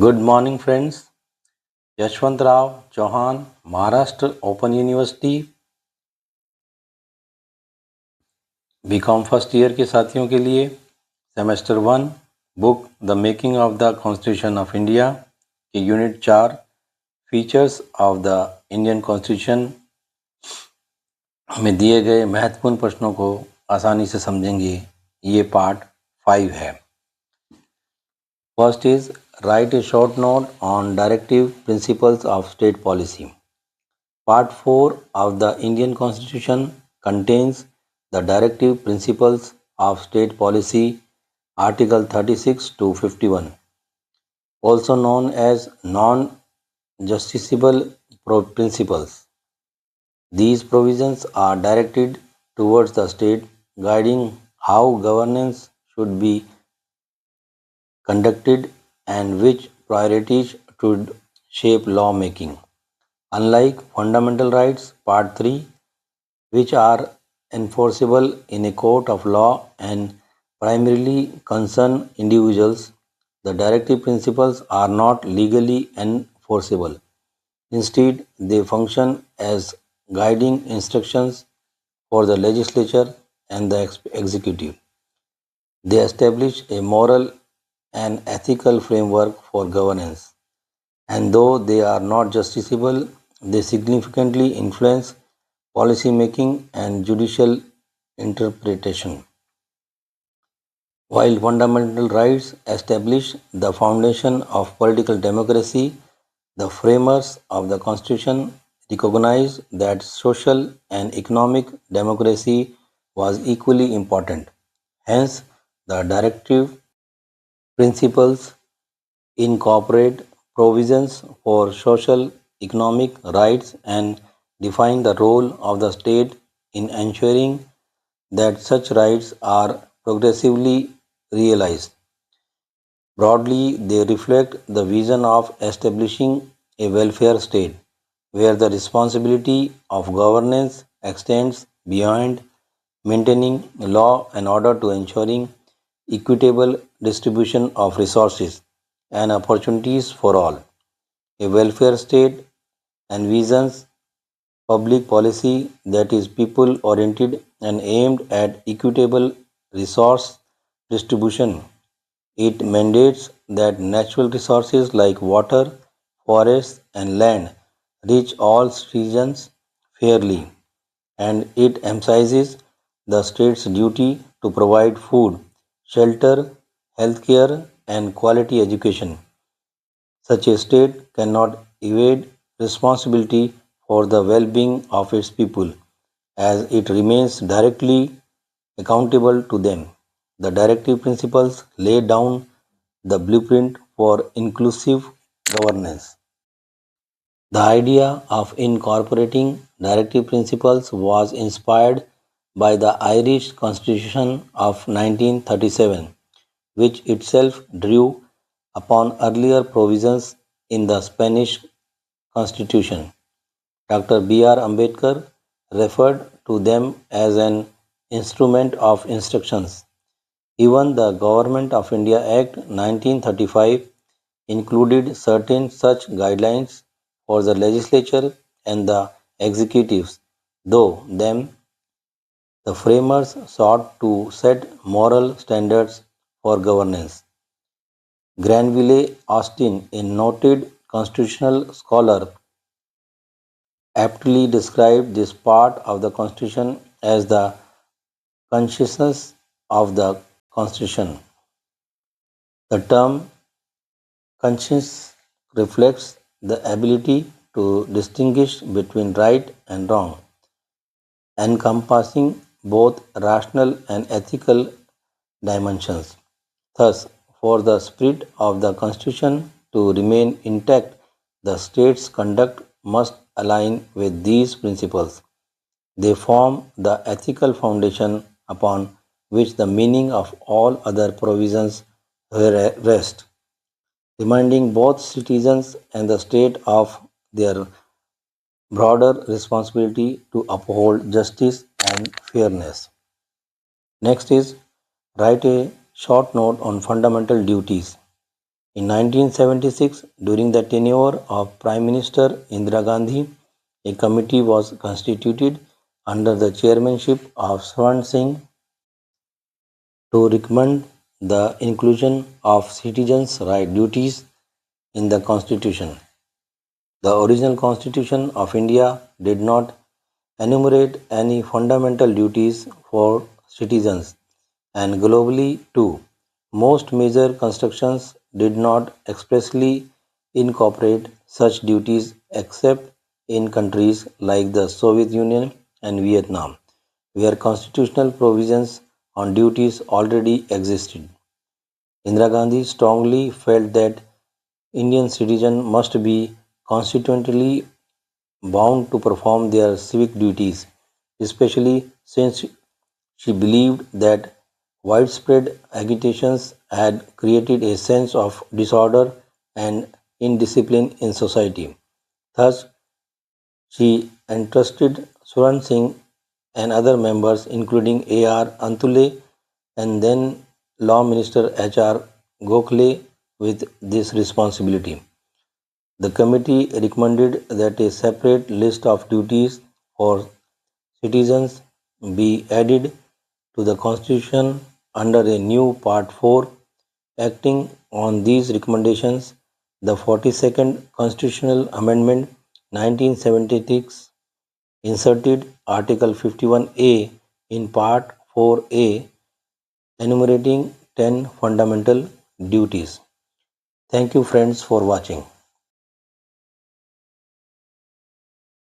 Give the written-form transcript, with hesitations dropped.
Good morning, friends. Yashwant Rao Chauhan, Maharashtra open university BCom first year के साथियों के लिए semester 1 book the making of the constitution of India के unit 4 features of the Indian constitution में दिए गए महत्वपूर्ण प्रश्नों को आसानी से समझेंगे। ये पार्ट 5 है। First is write a short note on directive principles of state policy. Part 4 of the Indian Constitution contains the directive principles of state policy, Article 36 to 51, also known as non-justiciable principles. These provisions are directed towards the state, guiding how governance should be conducted and which priorities should shape lawmaking. Unlike fundamental rights, Part 3, which are enforceable in a court of law and primarily concern individuals, the directive principles are not legally enforceable. Instead, they function as guiding instructions for the legislature and the executive. They establish a moral and ethical framework for governance, and though they are not justiciable, they significantly influence policy making and judicial interpretation. While fundamental rights establish the foundation of political democracy, the framers of the Constitution recognized that social and economic democracy was equally important. Hence, the directive principles incorporate provisions for social, economic rights and define the role of the state in ensuring that such rights are progressively realized. Broadly, they reflect the vision of establishing a welfare state where the responsibility of governance extends beyond maintaining law and order to ensuring equitable distribution of resources and opportunities for all. A welfare state envisions public policy that is people oriented and aimed at equitable resource distribution. It mandates that natural resources like water, forests, and land reach all citizens fairly, and it emphasizes the state's duty to provide food, shelter, healthcare, and quality education. Such a state cannot evade responsibility for the well-being of its people, as it remains directly accountable to them. The directive principles lay down the blueprint for inclusive governance. The idea of incorporating directive principles was inspired by the Irish Constitution of 1937, which itself drew upon earlier provisions in the Spanish Constitution. Dr. B.R. Ambedkar referred to them as an instrument of instructions. Even the Government of India Act 1935 included certain such guidelines for the legislature and the executives, though the framers sought to set moral standards for governance. Granville Austin, a noted constitutional scholar, aptly described this part of the Constitution as the consciousness of the Constitution. The term conscience reflects the ability to distinguish between right and wrong, encompassing both rational and ethical dimensions. Thus, for the spirit of the Constitution to remain intact, the state's conduct must align with these principles. They form the ethical foundation upon which the meaning of all other provisions rest, reminding both citizens and the state of their broader responsibility to uphold justice and fairness. Next is write a short note on fundamental duties. In 1976, during the tenure of Prime Minister Indira Gandhi, a committee was constituted under the chairmanship of Swan Singh to recommend the inclusion of citizens' right duties in the Constitution. The original Constitution of India did not enumerate any fundamental duties for citizens, and globally too, most major constitutions did not expressly incorporate such duties except in countries like the Soviet Union and Vietnam, where constitutional provisions on duties already existed. Indira Gandhi strongly felt that Indian citizens must be constitutionally bound to perform their civic duties, especially since she believed that widespread agitations had created a sense of disorder and indiscipline in society. Thus, she entrusted Suran Singh and other members, including A.R. Antule and then Law Minister H.R. Gokhale, with this responsibility. The committee recommended that a separate list of duties for citizens be added to the Constitution under a new Part 4. Acting on these recommendations, the 42nd Constitutional Amendment 1976 inserted Article 51A in Part 4A, enumerating 10 fundamental duties. Thank you, friends, for watching.